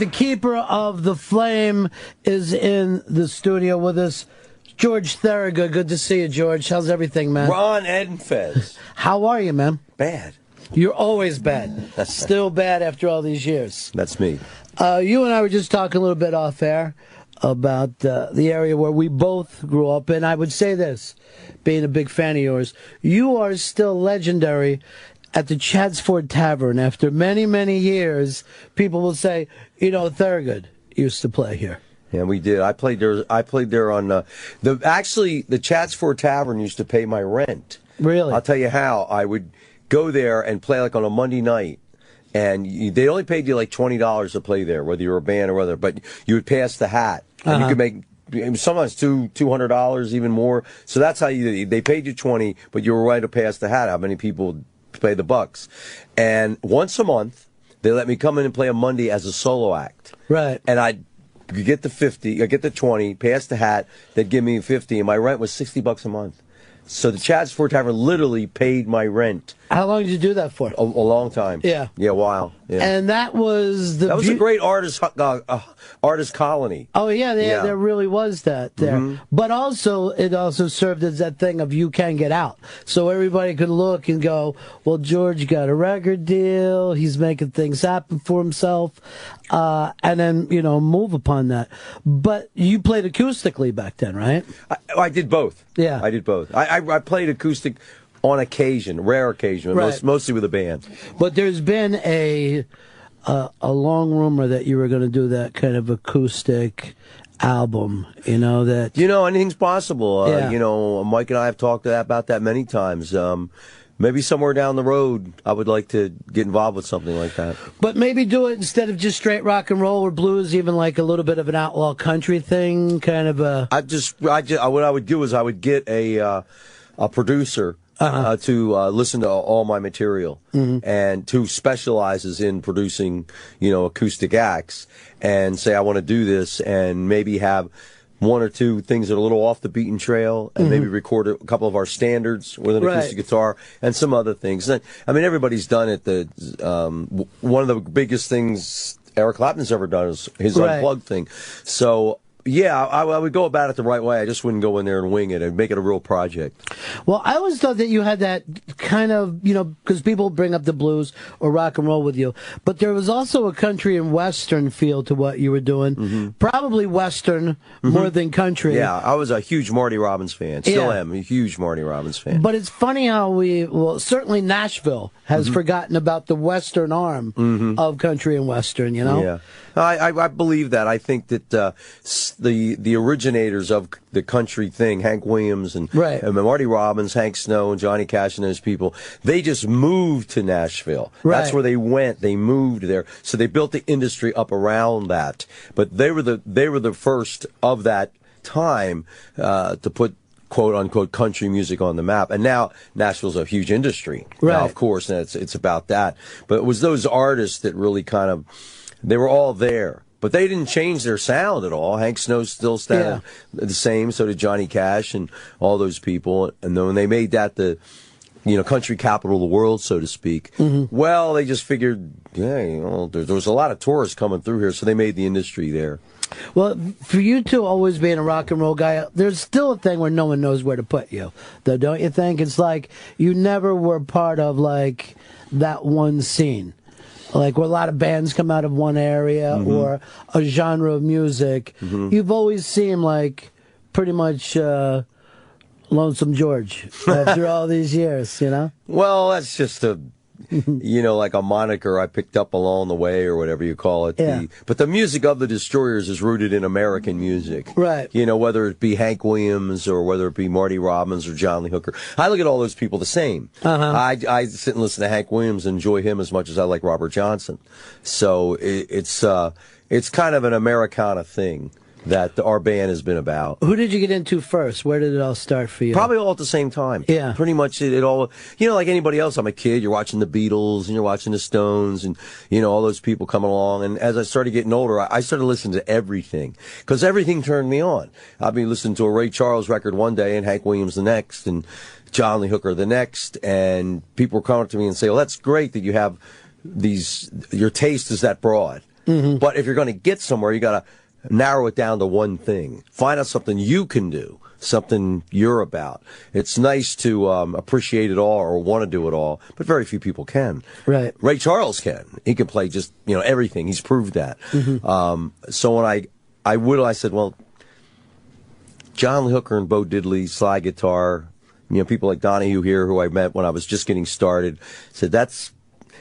the keeper of the flame is in the studio with us. George Thorogood. Good to see you, George. How's everything, man? Ron, Ed, and Fez. How are you, man? Bad. You're always bad. Still bad after all these years. That's me. You and I were just talking a little bit off air about the area where we both grew up, and I would say this, being a big fan of yours, you are still legendary at the Chadsford Tavern. After many, many years, people will say, you know, Thorogood used to play here. Yeah, we did. I played there on the Chadsford Tavern used to pay my rent. Really? I'll tell you how. I would go there and play like on a Monday night, and they only paid you like $20 to play there, whether you were a band or whether. But you would pass the hat, and you could make sometimes $200, even more. So that's how they paid you $20, but you were right to pass the hat. How many people pay the bucks? And once a month, they let me come in and play a Monday as a solo act. Right. And I'd get the 50, I get the 20, pass the hat, they'd give me 50, and my rent was $60 a month. So the Chadsford Tavern literally paid my rent. How long did you do that for? A long time. Yeah. Yeah, a while. Yeah. And that was a great artist colony. Oh, yeah, there really was that there. Mm-hmm. But also, it also served as that thing of you can get out. So everybody could look and go, well, George got a record deal, he's making things happen for himself, and then, you know, move upon that. But you played acoustically back then, right? I did both. Yeah. I did both. I played acoustic on occasion, rare occasion, right. Mostly with a band. But there's been a long rumor that you were going to do that kind of acoustic album, you know, that... You know, anything's possible. Yeah. You know, Mike and I have talked about that many times. Maybe somewhere down the road, I would like to get involved with something like that. But maybe do it instead of just straight rock and roll or blues, even like a little bit of an outlaw country thing, kind of a... What I would do is I would get a producer to listen to all my material, and who specializes in producing, you know, acoustic acts, and say, I want to do this, and maybe have one or two things that are a little off the beaten trail, and maybe record a couple of our standards with an acoustic guitar and some other things. I mean, everybody's done it. One of the biggest things Eric Clapton's ever done is his Unplugged thing. So, yeah, I would go about it the right way. I just wouldn't go in there and wing it and make it a real project. Well, I always thought that you had that kind of, you know, because people bring up the blues or rock and roll with you, but there was also a country and western feel to what you were doing. Probably western more than country. Yeah, I was a huge Marty Robbins fan. Still am a huge Marty Robbins fan. But it's funny how certainly Nashville has forgotten about the western arm of country and western, you know? Yeah. I believe that. I think that the originators of the country thing, Hank Williams and Marty Robbins, Hank Snow, and Johnny Cash and those people, they just moved to Nashville. That's where they went. They moved there, so they built the industry up around that. But they were the first of that time to put quote unquote country music on the map. And now Nashville's a huge industry. Now, of course, and it's about that. But it was those artists that really kind of, they were all there. But they didn't change their sound at all. Hank Snow still stayed the same, so did Johnny Cash and all those people. And then when they made that the, you know, country capital of the world, so to speak, well, they just figured, yeah, you know, there was a lot of tourists coming through here, so they made the industry there. Well, for you two always being a rock and roll guy, there's still a thing where no one knows where to put you, though, don't you think? It's like you never were part of, like, that one scene. Like where a lot of bands come out of one area or a genre of music. You've always seemed like pretty much Lonesome George after all these years, you know? Well, that's just you know, like a moniker I picked up along the way or whatever you call it. Yeah. But the music of the Destroyers is rooted in American music. Right. You know, whether it be Hank Williams or whether it be Marty Robbins or John Lee Hooker. I look at all those people the same. I sit and listen to Hank Williams and enjoy him as much as I like Robert Johnson. So it's kind of an Americana thing that our band has been about. Who did you get into first? Where did it all start for you? Probably all at the same time. Yeah. Pretty much it all, you know, like anybody else, I'm a kid, you're watching the Beatles and you're watching the Stones and, you know, all those people coming along. And as I started getting older, I started listening to everything because everything turned me on. I'd be listening to a Ray Charles record one day and Hank Williams the next and John Lee Hooker the next. And people were coming up to me and say, well, that's great that you have your taste is that broad. But if you're going to get somewhere, you got to narrow it down to one thing. Find out something you can do, something you're about. It's nice to appreciate it all or want to do it all, but very few people can. Right. Ray Charles can. He can play just, everything. He's proved that. So when I said, well, John Lee Hooker and Bo Diddley, slide guitar, people like Donahue here, who I met when I was just getting started, said,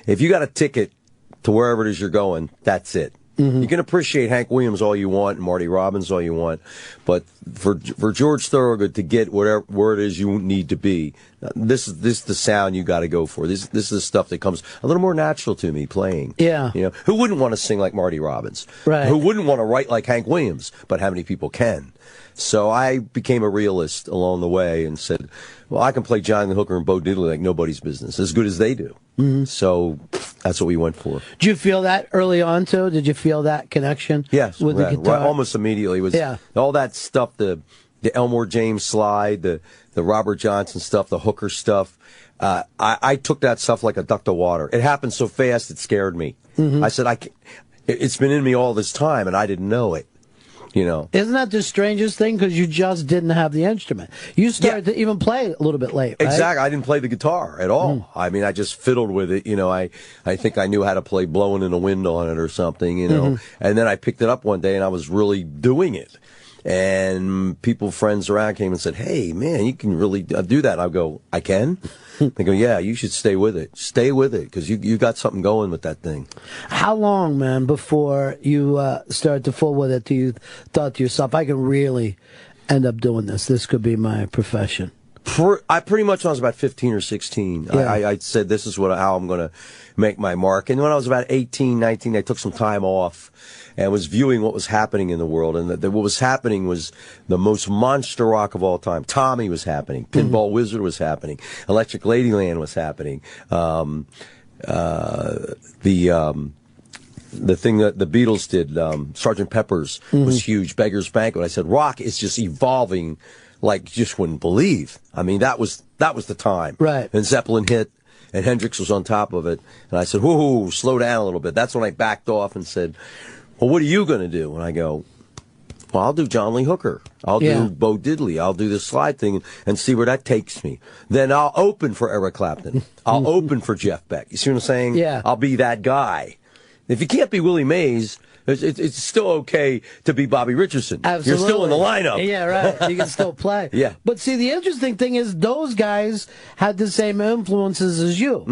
if you got a ticket to wherever it is you're going, that's it. You can appreciate Hank Williams all you want and Marty Robbins all you want, but for George Thorogood to get where it is you need to be, this is the sound you got to go for. This is the stuff that comes a little more natural to me playing. Yeah. Who wouldn't want to sing like Marty Robbins? Right. Who wouldn't want to write like Hank Williams? But how many people can? So I became a realist along the way and said, well, I can play John Lee Hooker and Bo Diddley like nobody's business, as good as they do. So that's what we went for. Did you feel that early on, too? Did you feel that connection? Yes, with the guitar? Right, almost immediately. It was all that stuff, the Elmore James slide, the Robert Johnson stuff, the Hooker stuff. I took that stuff like a duck to water. It happened so fast it scared me. I said, it's been in me all this time, and I didn't know it. Isn't that the strangest thing? Because you just didn't have the instrument. You started to even play a little bit late, right? Exactly. I didn't play the guitar at all. I mean, I just fiddled with it. I think I knew how to play Blowing in the Wind on it or something, And then I picked it up one day and I was really doing it. And friends around came and said, hey, man, you can really do that. And I go, I can? They go, yeah, you should stay with it. Stay with it, because you got something going with that thing. How long, man, before you started to fool with it till you thought to yourself, I can really end up doing this? This could be my profession. I pretty much when I was about 15 or 16, I said this is how I'm going to make my mark. And when I was about 18, 19, I took some time off and was viewing what was happening in the world. And what was happening was the most monster rock of all time. Tommy was happening. Pinball Wizard was happening. Electric Ladyland was happening. The thing that the Beatles did, Sgt. Pepper's, was huge. Beggar's Banquet. I said, rock is just evolving like you just wouldn't believe. I mean, that was the time. Right. And Zeppelin hit, and Hendrix was on top of it. And I said, whoa, slow down a little bit. That's when I backed off and said, well, what are you going to do? And I go, well, I'll do John Lee Hooker. I'll do Bo Diddley. I'll do the slide thing and see where that takes me. Then I'll open for Eric Clapton. I'll open for Jeff Beck. You see what I'm saying? Yeah. I'll be that guy. If you can't be Willie Mays, it's still okay to be Bobby Richardson. Absolutely. You're still in the lineup. Yeah, right. You can still play. Yeah. But see, the interesting thing is those guys had the same influences as you.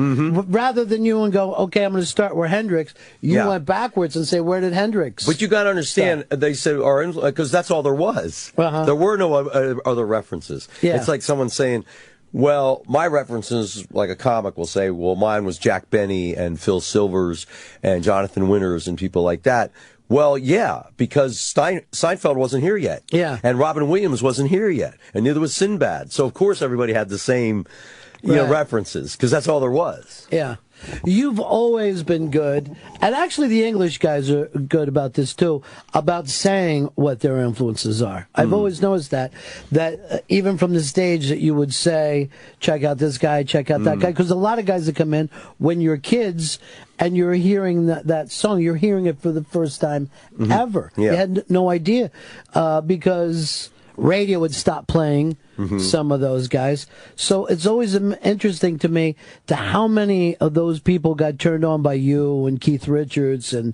Rather than you and go, okay, I'm going to start where Hendrix, you went backwards and say, where did Hendrix? But you got to understand, they said, because that's all there was. There were no other references. Yeah. It's like someone saying, well, my references, like a comic will say, well, mine was Jack Benny and Phil Silvers and Jonathan Winters and people like that. Well, yeah, because Seinfeld wasn't here yet. Yeah. And Robin Williams wasn't here yet. And neither was Sinbad. So, of course, everybody had the same references, because that's all there was. Yeah. You've always been good, and actually the English guys are good about this too, about saying what their influences are. I've always noticed that even from the stage that you would say, check out this guy, check out that guy, because a lot of guys that come in, when you're kids and you're hearing that song, you're hearing it for the first time ever. Yeah. You had no idea, because radio would stop playing some of those guys. So it's always interesting to me to how many of those people got turned on by you and Keith Richards and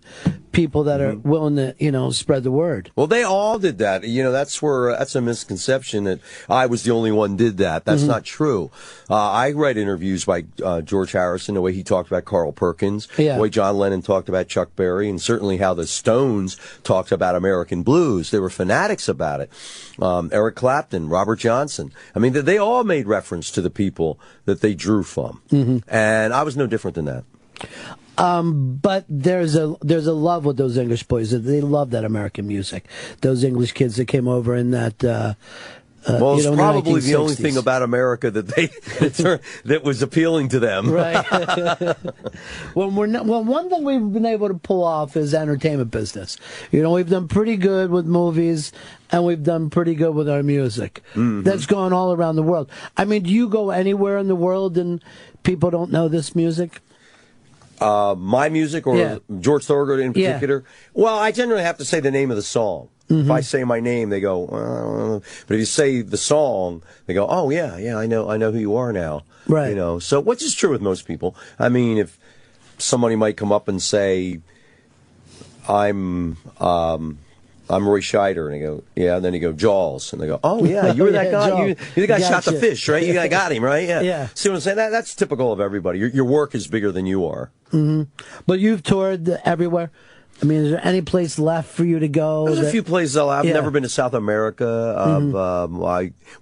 people that are willing to, spread the word. Well, they all did that. That's a misconception that I was the only one did that. That's not true. I read interviews by George Harrison, the way he talked about Carl Perkins, the way John Lennon talked about Chuck Berry, and certainly how the Stones talked about American blues. They were fanatics about it. Eric Clapton, Robert Johnson. I mean, they all made reference to the people that they drew from. And I was no different than that. But there's a love with those English boys. They love that American music. Those English kids that came over in that. Well, it's probably the only thing about America that was appealing to them. Right. One thing we've been able to pull off is entertainment business. We've done pretty good with movies, and we've done pretty good with our music. That's gone all around the world. I mean, do you go anywhere in the world and people don't know this music? My music or George Thorogood in particular? Well, I generally have to say the name of the song. If I say my name, they go, well, but if you say the song, they go, oh yeah, I know who you are now. Right. You know, so which is true with most people. I mean, if somebody might come up and say, I'm Roy Scheider, and they go, yeah, and then you go, Geils, and they go, oh yeah, you were that guy, you're the guy who shot the fish, right? You got him, right? Yeah. See what I'm saying? That's typical of everybody. Your work is bigger than you are. But you've toured everywhere. I mean, is there any place left for you to go? There's a few places I've never been to South America.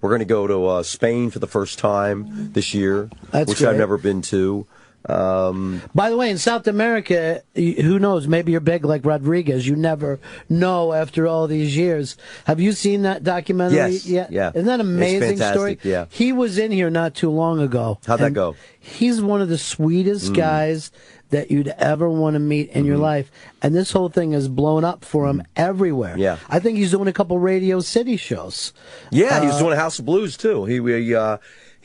We're going to go to Spain for the first time this year, which great. I've never been to. By the way, in South America, who knows? Maybe you're big like Rodriguez. You never know after all these years. Have you seen that documentary? Yes. Yeah. Isn't that an amazing story? Yeah. He was in here not too long ago. How'd that go? He's one of the sweetest guys that you'd ever want to meet in your life. And this whole thing has blown up for him everywhere. Yeah. I think he's doing a couple Radio City shows. Yeah, he was doing a House of Blues, too. He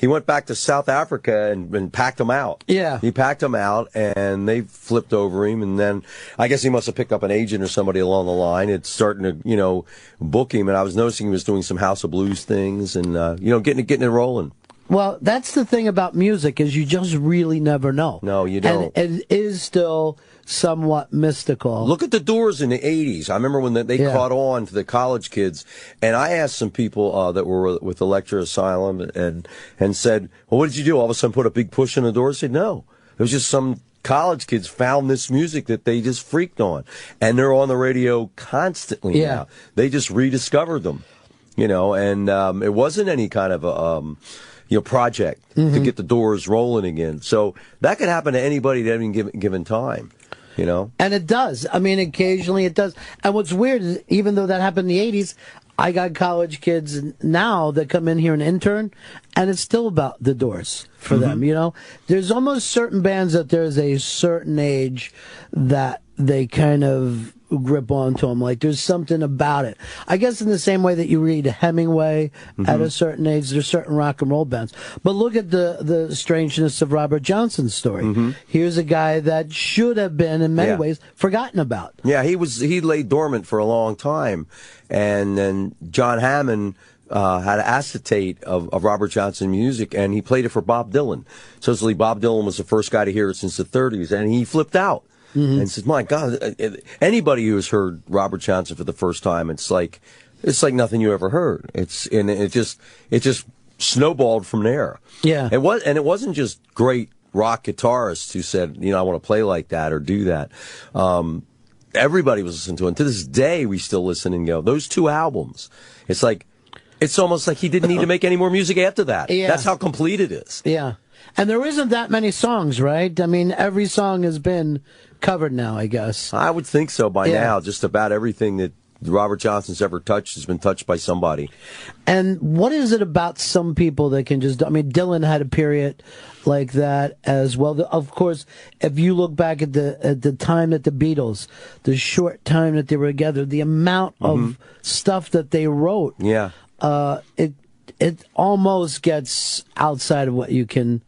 went back to South Africa and packed them out. Yeah. He packed them out, and they flipped over him, and then I guess he must have picked up an agent or somebody along the line. It's starting to, book him, and I was noticing he was doing some House of Blues things and, getting it rolling. Well, that's the thing about music is you just really never know. No, you don't. And it is still somewhat mystical. Look at the Doors in the 80s. I remember when they caught on to the college kids, and I asked some people that were with Electra Asylum and said, well, what did you do? All of a sudden put a big push in the Doors? I said, no. It was just some college kids found this music that they just freaked on, and they're on the radio constantly now. They just rediscovered them, and it wasn't any kind of a... project to get the Doors rolling again. So that could happen to anybody at any given time, And it does. I mean, occasionally it does. And what's weird is even though that happened in the 80s, I got college kids now that come in here and intern, and it's still about the Doors for them, There's almost certain bands that there's a certain age that they kind of grip onto them. Like there's something about it. I guess in the same way that you read Hemingway at a certain age, there's certain rock and roll bands. But look at the strangeness of Robert Johnson's story. Here's a guy that should have been in many ways forgotten about. Yeah, he lay dormant for a long time, and then John Hammond had an acetate of Robert Johnson music, and he played it for Bob Dylan. Supposedly Bob Dylan was the first guy to hear it since the 30s, and he flipped out. And says, "My God, anybody who has heard Robert Johnson for the first time, it's like nothing you ever heard. It just snowballed from there. Yeah, it wasn't just great rock guitarists who said, I want to play like that or do that. Everybody was listening to it. And to this day, we still listen and go, those two albums. It's almost like he didn't need to make any more music after that. Yeah. That's how complete it is. Yeah, and there isn't that many songs, right? I mean, every song has been covered now, I guess. I would think so by now. Just about everything that Robert Johnson's ever touched has been touched by somebody. And what is it about some people that can just... I mean, Dylan had a period like that as well. Of course, if you look back at the time that the Beatles, the short time that they were together, the amount of stuff that they wrote, it almost gets outside of what you can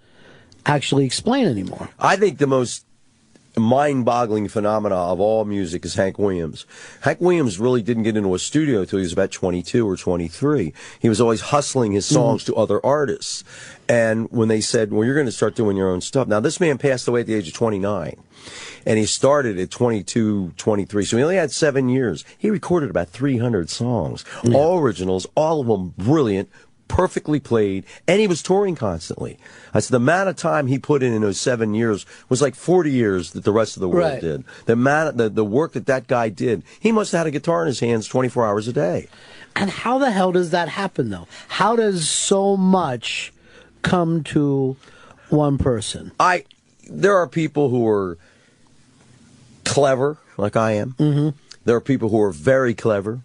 actually explain anymore. I think the most mind-boggling phenomena of all music is Hank Williams. Hank Williams really didn't get into a studio until he was about 22 or 23. He was always hustling his songs to other artists. And when they said, well, you're going to start doing your own stuff. Now, this man passed away at the age of 29. And he started at 22, 23. So he only had 7 years. He recorded about 300 songs. All originals, all of them brilliant, perfectly played, and he was touring constantly. I said the amount of time he put in those 7 years was like 40 years that the rest of the world did. The work that guy did, he must have had a guitar in his hands 24 hours a day. And how the hell does that happen, though? How does so much come to one person? There are people who are clever, like I am. There are people who are very clever.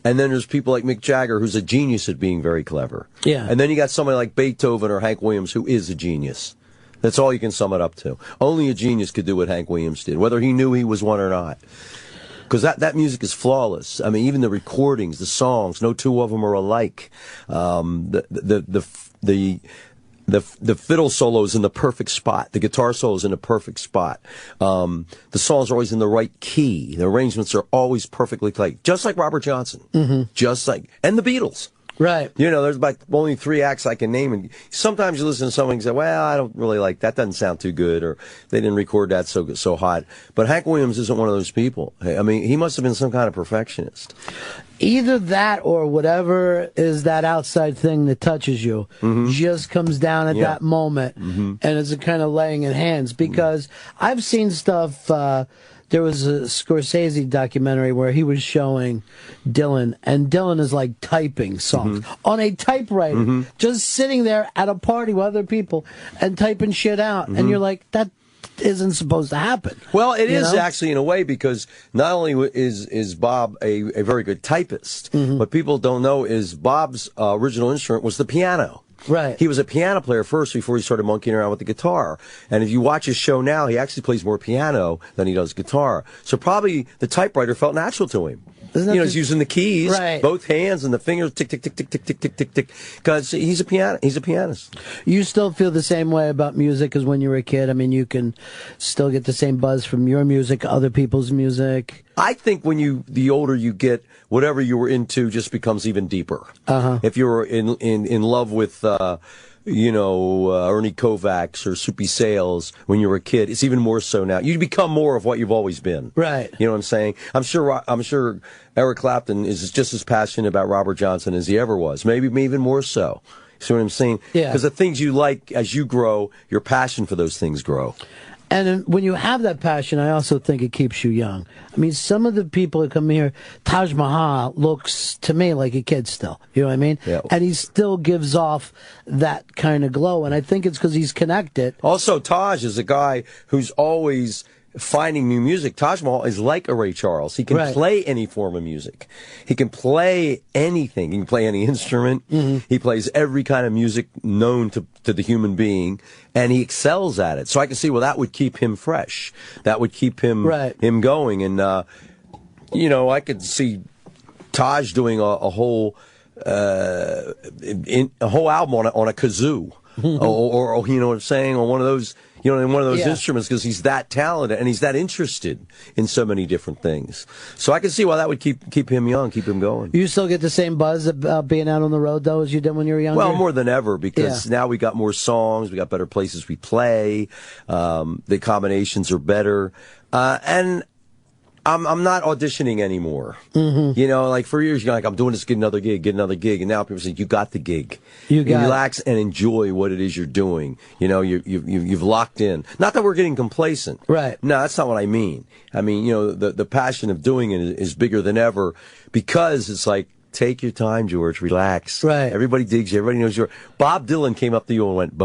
And then there's people like Mick Jagger, who's a genius at being very clever. Yeah. And then you got somebody like Beethoven or Hank Williams, who is a genius. That's all you can sum it up to. Only a genius could do what Hank Williams did, whether he knew he was one or not. Because that music is flawless. I mean, even the recordings, the songs, no two of them are alike. The the fiddle solo is in the perfect spot. The guitar solo is in the perfect spot. The songs are always in the right key. The arrangements are always perfectly played. Just like Robert Johnson. And the Beatles. Right. You know, there's like only 3 acts I can name. And sometimes you listen to something and say, well, I don't really like that. Doesn't sound too good. Or they didn't record that so hot. But Hank Williams isn't one of those people. I mean, he must have been some kind of perfectionist. Either that or whatever is that outside thing that touches you just comes down at that moment, and it's a kind of laying in hands. Because I've seen stuff. There was a Scorsese documentary where he was showing Dylan, and Dylan is like typing songs on a typewriter, just sitting there at a party with other people and typing shit out, and you're like, that isn't supposed to happen. Well, it is actually in a way, because not only is Bob a very good typist, what people don't know is Bob's original instrument was the piano. Right. He was a piano player first before he started monkeying around with the guitar. And if you watch his show now, he actually plays more piano than he does guitar. So probably the typewriter felt natural to him. He's using the keys, both hands and the fingers, tick, tick, tick, tick, tick, tick, tick, tick, tick, because he's a pianist. You still feel the same way about music as when you were a kid? I mean, you can still get the same buzz from your music, other people's music? I think the older you get, whatever you were into just becomes even deeper. If you were in love with, Ernie Kovacs or Soupy Sales when you were a kid, it's even more so now. You become more of what you've always been. Right. You know what I'm saying? I'm sure Eric Clapton is just as passionate about Robert Johnson as he ever was. Maybe even more so. See what I'm saying? Yeah. Because the things you like, as you grow, your passion for those things grow. And when you have that passion, I also think it keeps you young. I mean, some of the people that come here, Taj Mahal looks to me like a kid still. You know what I mean? Yeah. And he still gives off that kind of glow. And I think it's because he's connected. Also, Taj is a guy who's always finding new music. Taj Mahal is like a Ray Charles. He can play any form of music. He can play anything. He can play any instrument. He plays every kind of music known to the human being, and he excels at it. So I can see, well, that would keep him fresh. That would keep him him going. And I could see Taj doing a whole album on a kazoo, or you know what I'm saying, on one of those. In one of those instruments, because he's that talented and he's that interested in so many different things. So I can see why that would keep him young, keep him going. You still get the same buzz about being out on the road, though, as you did when you were younger? Well, more than ever, because now we got more songs, we got better places we play, the combinations are better, and I'm not auditioning anymore. Like for years, you're like, I'm doing this, get another gig. And now people say, you got the gig. Relax and enjoy what it is you're doing. You've locked in. Not that we're getting complacent. Right. No, that's not what I mean. I mean, the passion of doing it is bigger than ever, because it's like, take your time, George, relax. Right. Everybody digs you. Everybody knows you're. Bob Dylan came up to you and went,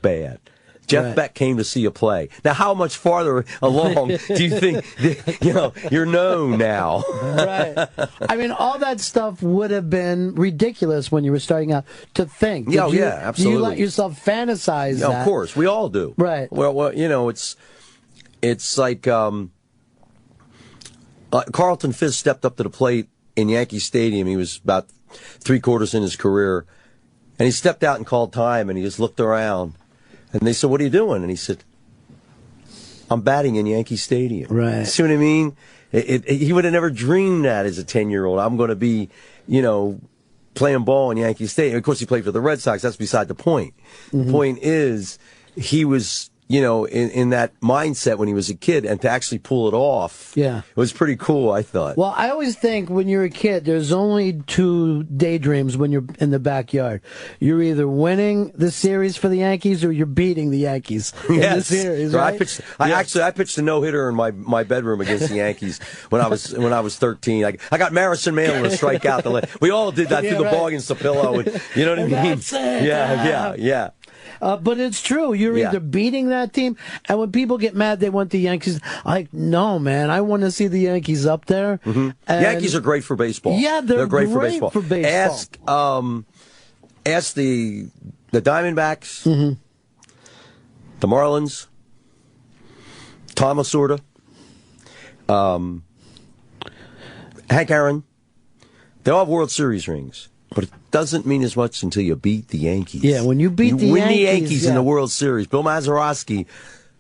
bad. Jeff Beck came to see a play. Now, how much farther along do you think you're known now? Right. I mean, all that stuff would have been ridiculous when you were starting out to think. Yeah, absolutely. Do you let yourself fantasize that? Of course, we all do. Right. Well, it's like Carlton Fisk stepped up to the plate in Yankee Stadium. He was about 3/4 in his career, and he stepped out and called time, and he just looked around. And they said, what are you doing? And he said, I'm batting in Yankee Stadium. Right. See what I mean? He would have never dreamed that as a 10-year-old. I'm going to be, playing ball in Yankee Stadium. Of course, he played for the Red Sox. That's beside the point. The point is, he was, in that mindset when he was a kid, and to actually pull it off. Yeah. It was pretty cool, I thought. Well, I always think when you're a kid, there's only two daydreams when you're in the backyard. You're either winning the series for the Yankees or you're beating the Yankees in the series, right? I pitched a no-hitter in my bedroom against the Yankees when I was 13. I got Marison Mayer to strike out. We all did that through the ball against the pillow. And, you know what I mean? That's it. Yeah. But it's true. You're either beating that team, and when people get mad, they want the Yankees. No, man, I want to see the Yankees up there. Yankees are great for baseball. Yeah, they're great for baseball. Ask the Diamondbacks, the Marlins, Tom Lasorda, Hank Aaron. They all have World Series rings, but it doesn't mean as much until you beat the Yankees. Yeah, when you win the Yankees in the World Series. Bill Mazeroski,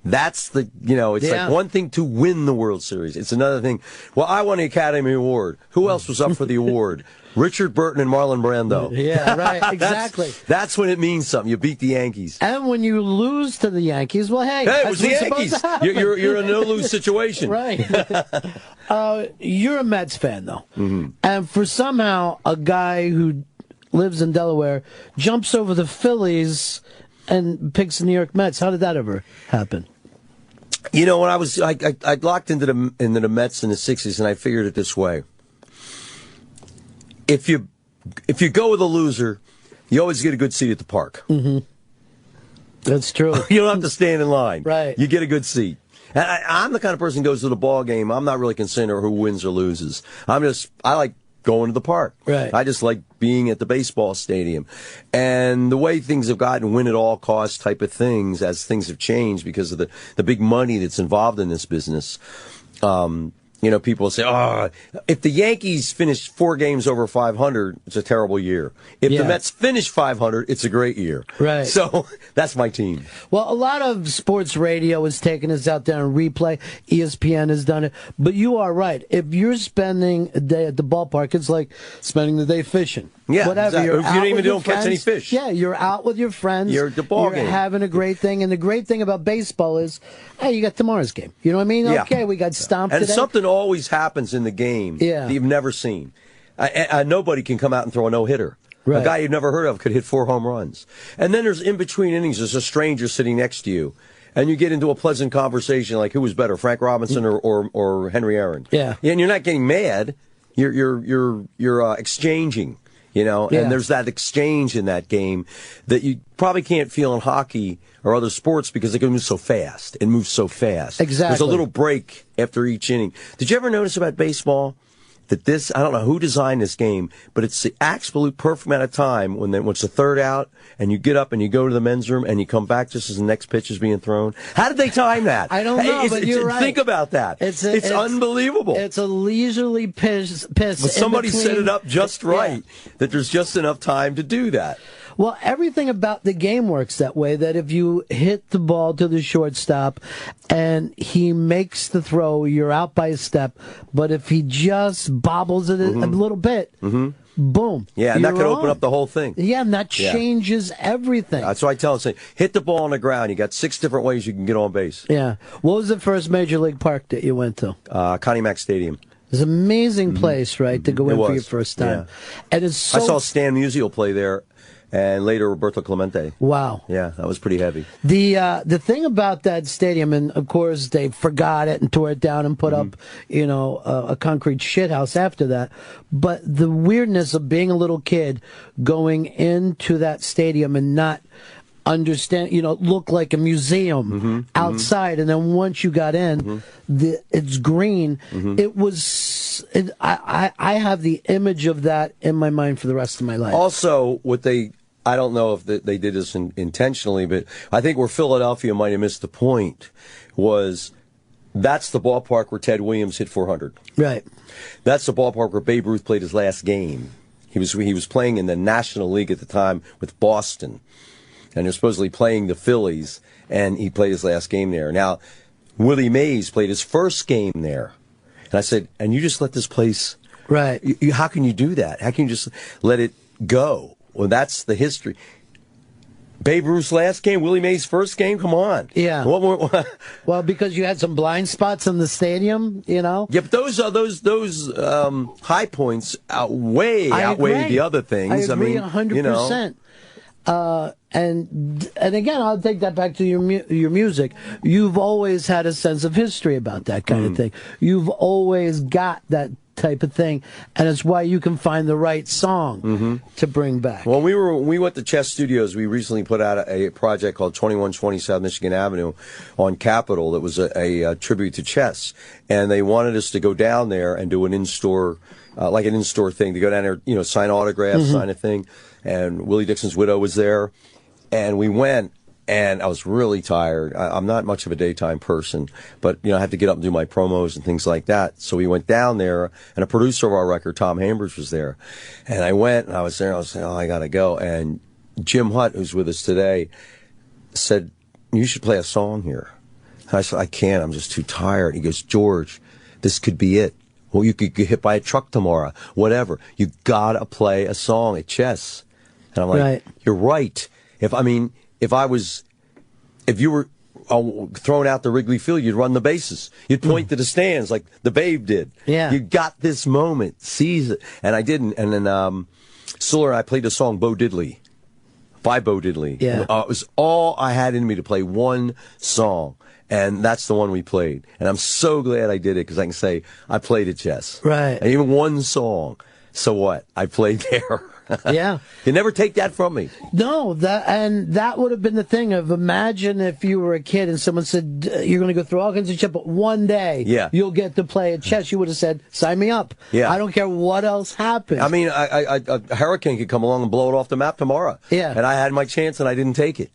that's the, it's like one thing to win the World Series. It's another thing. Well, I won the Academy Award. Who else was up for the award? Richard Burton and Marlon Brando. Yeah, right, exactly. That's when it means something. You beat the Yankees. And when you lose to the Yankees, well, hey, it was the Yankees. You're in a no-lose situation. Right. You're a Mets fan, though. Mm-hmm. And for somehow a guy who lives in Delaware jumps over the Phillies and picks the New York Mets. How did that ever happen? When I locked into the Mets in the 60s, and I figured it this way. If you go with a loser, you always get a good seat at the park. Mm-hmm. That's true. You don't have to stand in line. Right. You get a good seat. And I'm the kind of person who goes to the ball game. I'm not really concerned who wins or loses. I like going to the park. Right. I just like being at the baseball stadium. And the way things have gotten win at all costs type of things, as things have changed because of the big money that's involved in this business, people say, if the Yankees finish 4 games over 500, it's a terrible year. If the Mets finish 500, it's a great year. Right. So that's my team. Well, a lot of sports radio has taken us out there in replay. ESPN has done it. But you are right. If you're spending a day at the ballpark, it's like spending the day fishing. Yeah, whatever. Exactly. You don't catch any fish. Yeah, you're out with your friends. You're at the ball game. You're having a great thing. And the great thing about baseball is, hey, you got tomorrow's game. You know what I mean? Yeah. Okay, we got stomped today. And something always happens in the game that you've never seen. Nobody can come out and throw a no-hitter. Right. A guy you've never heard of could hit 4 home runs. And then there's in between innings, there's a stranger sitting next to you. And you get into a pleasant conversation like who was better, Frank Robinson or Henry Aaron. Yeah. And you're not getting mad. You're exchanging. And there's that exchange in that game that you probably can't feel in hockey or other sports because they can move so fast. It moves so fast. Exactly. There's a little break after each inning. Did you ever notice about baseball that I don't know who designed this game, but it's the absolute perfect amount of time when it's the third out and you get up and you go to the men's room and you come back just as the next pitch is being thrown? How did they time that? I don't know, but you're right. Think about that. It's unbelievable. It's a leisurely piss. But somebody set it up just right, that there's just enough time to do that. Well, everything about the game works that way, that if you hit the ball to the shortstop and he makes the throw, you're out by a step. But if he just bobbles it a little bit, boom. Yeah, and that could open up the whole thing. Yeah, and that changes everything. That's why I tell them, hit the ball on the ground. You got 6 different ways you can get on base. Yeah. What was the first major league park that you went to? Connie Mack Stadium. It's an amazing place, right, to go in for your first time. Yeah. And it's so... I saw Stan Musial play there. And later, Roberto Clemente. Wow. Yeah, that was pretty heavy. The thing about that stadium, and of course they forgot it and tore it down and put up, a concrete shithouse after that. But the weirdness of being a little kid going into that stadium and not understand, look like a museum outside, and then once you got in, it's green. It was. I have the image of that in my mind for the rest of my life. Also, I don't know if they did this intentionally, but I think where Philadelphia might have missed the point was that's the ballpark where Ted Williams hit 400. Right. That's the ballpark where Babe Ruth played his last game. He was playing in the National League at the time with Boston, and they're supposedly playing the Phillies, and he played his last game there. Now, Willie Mays played his first game there. And I said, and you just let this place... Right. How can you do that? How can you just let it go? Well, that's the history. Babe Ruth's last game, Willie Mays' first game? Come on. Yeah. What more? Well, because you had some blind spots in the stadium, Yeah, but those high points outweigh the other things. I agree 100%. And again, I'll take that back to your music. You've always had a sense of history about that kind of thing. You've always got that type of thing, and it's why you can find the right song to bring back. Well, we went to Chess Studios. We recently put out a project called 2127 Michigan Avenue on Capitol that was a tribute to chess, and they wanted us to go down there and do an in-store thing, to go down there, sign autographs, sign a thing. And Willie Dixon's widow was there, and we went, And I was really tired. I'm not much of a daytime person, but, I had to get up and do my promos and things like that. So we went down there, and a producer of our record, Tom Hambridge, was there. And I went, and I was there, and I was saying, I got to go. And Jim Hutt, who's with us today, said, you should play a song here. And I said, I can't. I'm just too tired. He goes, George, this could be it. Well, you could get hit by a truck tomorrow, whatever. You got to play a song at chess. And I'm like, You're right. If you were thrown out to Wrigley Field, you'd run the bases. You'd point to the stands like the Babe did. Yeah. You got this moment. Seize it. And I didn't. And then Siller and I played the song Bo Diddley by Bo Diddley. Yeah. It was all I had in me to play one song. And that's the one we played. And I'm so glad I did it because I can say I played at chess. Right. And even one song. So what? I played there. Yeah. You never take that from me. No, that would have been the thing of imagine if you were a kid and someone said you're going to go through all kinds of shit, but one day you'll get to play at chess. You would have said, sign me up. Yeah. I don't care what else happens. I mean, a hurricane could come along and blow it off the map tomorrow. Yeah. And I had my chance and I didn't take it.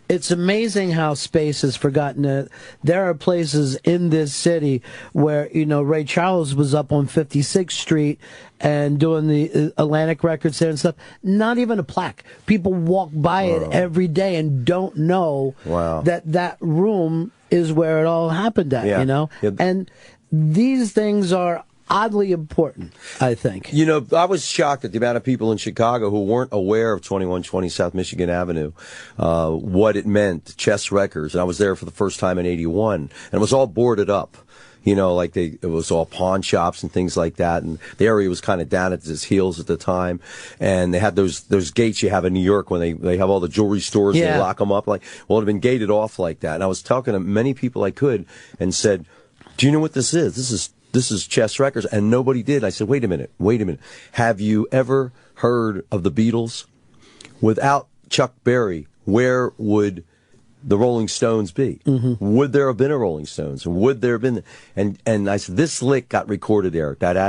It's amazing how space has forgotten it. There are places in this city where, Ray Charles was up on 56th Street and doing the Atlantic Records there and stuff. Not even a plaque. People walk by it every day and don't know that room is where it all happened at, Yeah. And these things are oddly important, I think. I was shocked at the amount of people in Chicago who weren't aware of 2120 South Michigan Avenue, what it meant, Chess Records. And I was there for the first time in 81, and it was all boarded up. It was all pawn shops and things like that. And the area was kind of down at its heels at the time. And they had those gates you have in New York when they have all the jewelry stores, they lock them up. It had been gated off like that. And I was talking to many people I could and said, do you know what this is? This is Chess Records, and nobody did. I said, wait a minute. Have you ever heard of the Beatles? Without Chuck Berry, where would the Rolling Stones be? Mm-hmm. Would there have been a Rolling Stones? Would there have been? And I said, this lick got recorded there. Johnny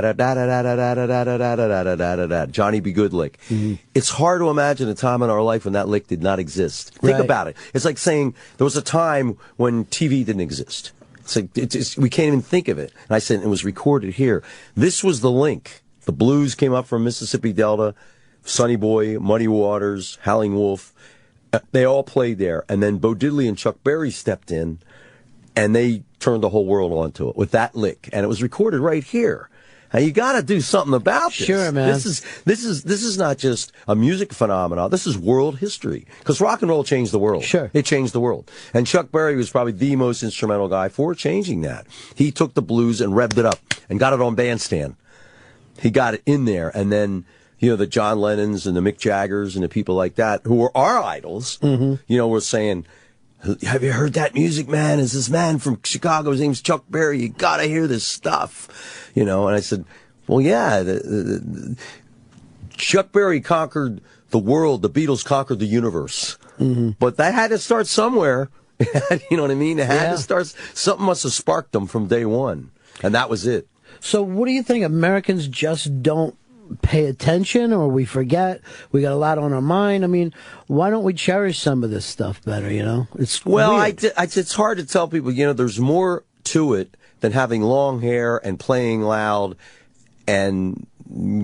B. Good lick. Mm-hmm. It's hard to imagine a time in our life when that lick did not exist. Think about it. It's like saying there was a time when TV didn't exist. We can't even think of it. And I said, it was recorded here. This was the link. The blues came up from Mississippi Delta, Sonny Boy, Muddy Waters, Howling Wolf. They all played there. And then Bo Diddley and Chuck Berry stepped in, and they turned the whole world onto it with that lick. And it was recorded right here. Now, you got to do something about this. Sure, man. This is not just a music phenomenon. This is world history. Because rock and roll changed the world. Sure. It changed the world. And Chuck Berry was probably the most instrumental guy for changing that. He took the blues and revved it up and got it on Bandstand. He got it in there. And then, the John Lennons and the Mick Jaggers and the people like that, who were our idols, were saying, have you heard that music, man? Is this man from Chicago? His name's Chuck Berry. You got to hear this stuff. And I said, well, yeah, Chuck Berry conquered the world. The Beatles conquered the universe. Mm-hmm. But that had to start somewhere. You know what I mean? It had to start. Something must have sparked them from day one. And that was it. So what do you think? Americans just don't pay attention, or we forget? We got a lot on our mind. I mean, why don't we cherish some of this stuff better, It's it's hard to tell people, there's more to it than having long hair and playing loud and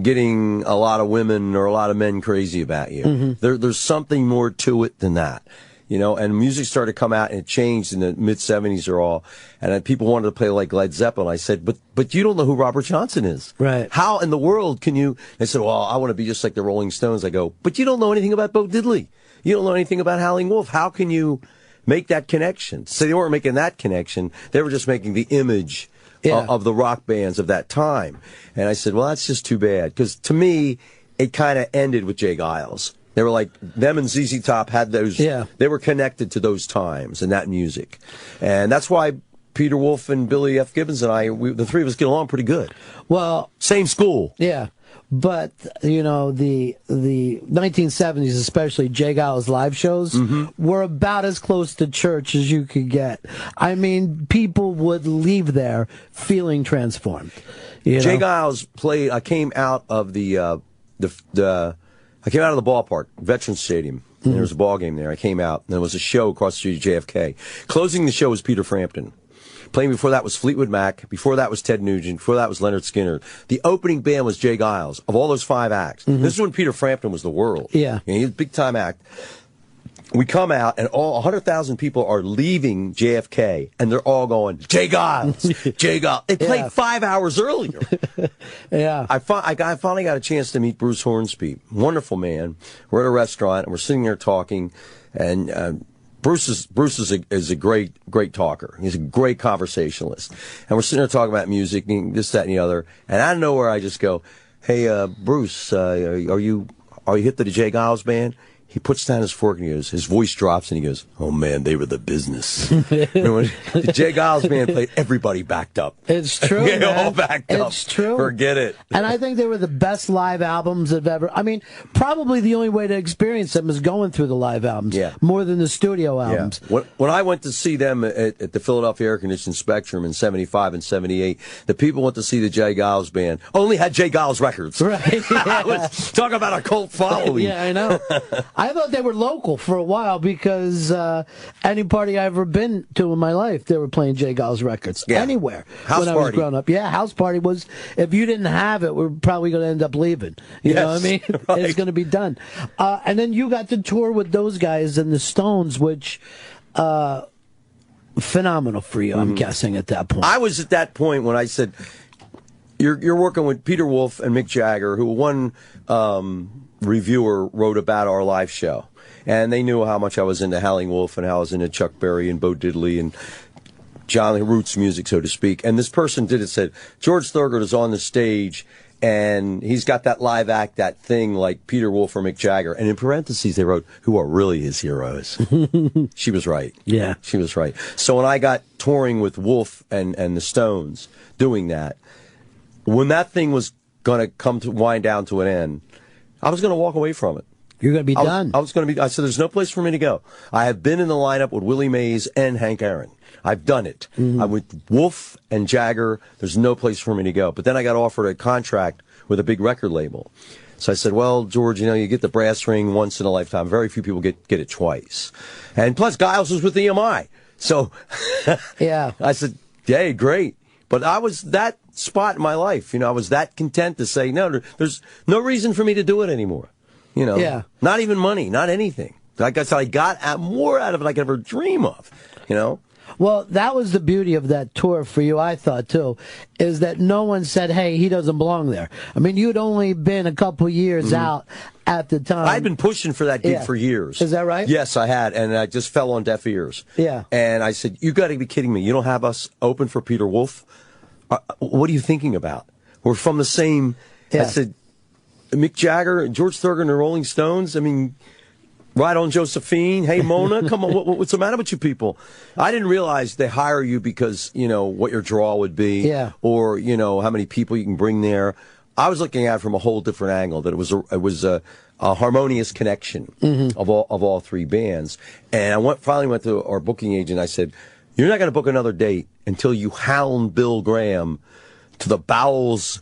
getting a lot of women or a lot of men crazy about you. Mm-hmm. There's something more to it than that. And music started to come out and it changed in the mid-'70s or all. And then people wanted to play like Led Zeppelin. I said, but you don't know who Robert Johnson is. Right. How in the world can you? They said, well, I want to be just like the Rolling Stones. I go, but you don't know anything about Bo Diddley. You don't know anything about Howling Wolf. How can you make that connection? So they weren't making that connection. They were just making the image of the rock bands of that time. And I said, well, that's just too bad. Because to me, it kind of ended with Jay Geils. They were like, them and ZZ Top had those, they were connected to those times and that music. And that's why Peter Wolf and Billy F. Gibbons and I, the three of us get along pretty good. Well, same school. Yeah. But, the 1970s, especially Jay Geils live shows, were about as close to church as you could get. I mean, people would leave there feeling transformed. Jay Geils played, I came out of the ballpark, Veterans Stadium, And there was a ball game there. I came out, and there was a show across the street at JFK. Closing the show was Peter Frampton. Playing before that was Fleetwood Mac. Before that was Ted Nugent. Before that was Leonard Skinner. The opening band was Jay Giles. Of all those 5 acts, this is when Peter Frampton was the world. Yeah. He was a big-time act. We come out, and all 100,000 people are leaving JFK, and they're all going, Jay Giles, Jay Giles. They played 5 hours earlier. Yeah. I finally got a chance to meet Bruce Hornsby. Wonderful man. We're at a restaurant, and we're sitting there talking, and Bruce is a great talker. He's a great conversationalist. And we're sitting there talking about music, and this, that, and the other. And out of nowhere, I just go, hey, Bruce, are you hip to the Jay Giles Band? He puts down his fork and he goes, his voice drops and he goes, oh man, they were the business. When the Jay Giles Band played, everybody backed up. It's true, They man. all backed up. It's true. Forget it. And I think they were the best live albums I've ever. I mean, probably the only way to experience them is going through the live albums, more than the studio albums. Yeah. When I went to see them at the Philadelphia Air Conditioned Spectrum in '75 and '78, the people went to see the Jay Giles Band. Only had Jay Giles records. Right. Yeah. Talk about a cult following. Yeah, I know. I thought they were local for a while because any party I've ever been to in my life, they were playing Jay Giles records. Yeah. Anywhere. House when I was party. growing up. Yeah, house party was, if you didn't have it, we're probably going to end up leaving. You know what I mean? Right. It's going to be done. And then you got to tour with those guys and the Stones, which phenomenal for you, I'm guessing, at that point. I was at that point when I said, you're working with Peter Wolf and Mick Jagger, who one reviewer wrote about our live show. And they knew how much I was into Howling Wolf and how I was into Chuck Berry and Bo Diddley and John Roots music, so to speak. And this person said, George Thorogood is on the stage, and he's got that live act, that thing like Peter Wolf or Mick Jagger. And in parentheses, they wrote, who are really his heroes. She was right. Yeah. She was right. So when I got touring with Wolf and the Stones, doing that, when that thing was going to wind down to an end, I was going to walk away from it. You're going to be done. I said, there's no place for me to go. I have been in the lineup with Willie Mays and Hank Aaron. I've done it. I'm with Wolf and Jagger. There's no place for me to go. But then I got offered a contract with a big record label. So I said, well, George, you get the brass ring once in a lifetime. Very few people get it twice. And plus, Giles was with EMI. So yeah. I said, hey, great. But I was that spot in my life. I was that content to say, no, there's no reason for me to do it anymore. Yeah. Not even money, not anything. Like I said, I got more out of it than I could ever dream of, Well, that was the beauty of that tour for you, I thought, too, is that no one said, hey, he doesn't belong there. I mean, you'd only been a couple years out at the time. I'd been pushing for that gig for years. Is that right? Yes, I had, and I just fell on deaf ears. Yeah. And I said, you got to be kidding me. You don't have us open for Peter Wolf? What are you thinking about? We're from the same... Yeah. I said, Mick Jagger, George Thorogood, and the Rolling Stones, I mean... Right on, Josephine. Hey, Mona, come on. What's the matter with you people? I didn't realize they hire you because, what your draw would be. Yeah. Or, how many people you can bring there. I was looking at it from a whole different angle, that it was a harmonious connection of all 3 bands. And I finally went to our booking agent. I said, you're not going to book another date until you hound Bill Graham to the bowels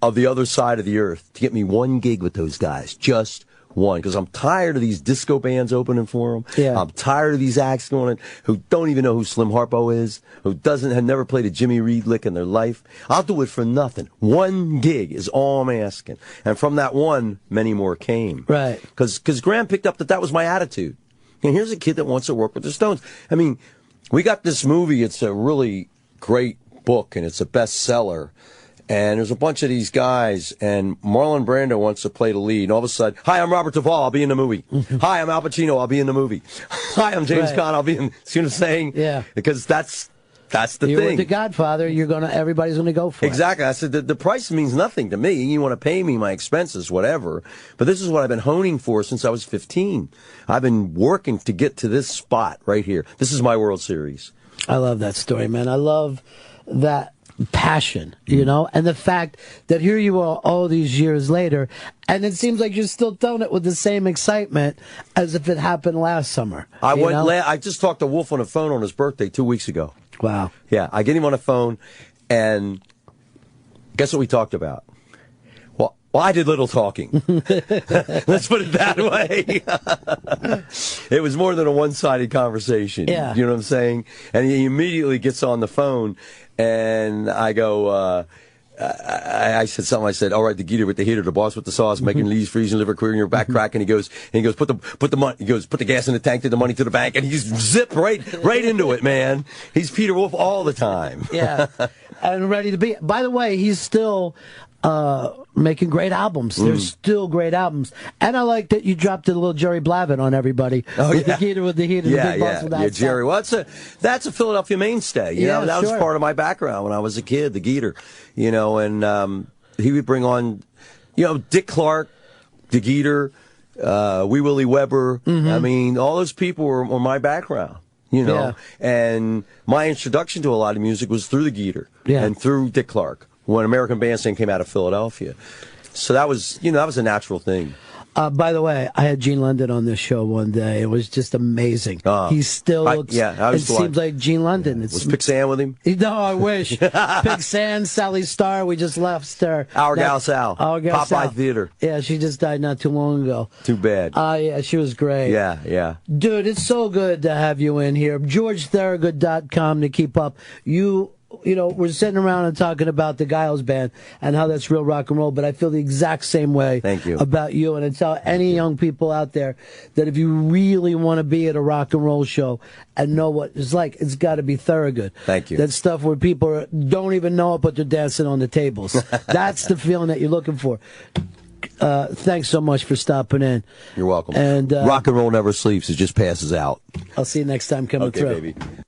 of the other side of the earth to get me one gig with those guys. Just one, because I'm tired of these disco bands opening for them. Yeah. I'm tired of these acts going in who don't even know who Slim Harpo is, who have never played a Jimmy Reed lick in their life. I'll do it for nothing. One gig is all I'm asking. And from that one, many more came. Right. Because Graham picked up that was my attitude. And here's a kid that wants to work with the Stones. I mean, we got this movie. It's a really great book, and it's a bestseller. And there's a bunch of these guys, and Marlon Brando wants to play the lead. And all of a sudden, hi, I'm Robert Duvall, I'll be in the movie. Hi, I'm Al Pacino, I'll be in the movie. Hi, I'm James Caan, I'll be in. See what I'm saying? Yeah. Because that's the You're thing. with the Godfather, everybody's gonna go for it. Exactly. I said the price means nothing to me. You want to pay me my expenses, whatever. But this is what I've been honing for since I was 15. I've been working to get to this spot right here. This is my World Series. I love that story, man. I love that passion, and the fact that here you are all these years later, and it seems like you're still doing it with the same excitement as if it happened last summer. I just talked to Wolf on the phone on his birthday 2 weeks ago. Wow. Yeah, I get him on the phone, and guess what we talked about? Well, I did little talking. Let's put it that way. It was more than a one-sided conversation. Yeah. You know what I'm saying? And he immediately gets on the phone, and I go, I said something. I said, "All right, the Geiter with the heater, the boss with the sauce, making leaves freezing, liver queer, and your back crack." And he goes, put the money. He goes, put the gas in the tank, take the money to the bank, and he just zipped right into it, man. He's Peter Wolf all the time. Yeah, and ready to be. By the way, he's still making great albums. There's still great albums, and I like that you dropped a little Jerry Blavat on everybody. Oh, with yeah. the Geiter with the heater, the big boss with that stuff. Jerry. Well, that's a Philadelphia mainstay. You know, that was part of my background when I was a kid. The Geiter, you know, and he would bring on, you know, Dick Clark, the Geiter, Wee Willie Weber. I mean, all those people were my background. You know, and my introduction to a lot of music was through the Geiter and through Dick Clark when American Bandstand came out of Philadelphia. So that was, you know, that was a natural thing. By the way, I had Gene London on this show one day. It was just amazing. He still looks, it seems like Gene London. Was Pixan with him? No, I wish. Pixan, Sally Starr, we just left her. Our gal Sal. Popeye Theater. Yeah, she just died not too long ago. Too bad. Yeah, she was great. Yeah. Dude, it's so good to have you in here. GeorgeThorogood.com to keep up. You know, we're sitting around and talking about the Geils Band and how that's real rock and roll, but I feel the exact same way about you. And I tell any young people out there that if you really want to be at a rock and roll show and know what it's like, it's got to be Thorogood. Thank you. That stuff where people don't even know it, but they're dancing on the tables. That's the feeling that you're looking for. Thanks so much for stopping in. You're welcome. And rock and roll never sleeps; it just passes out. I'll see you next time coming through. Okay, baby.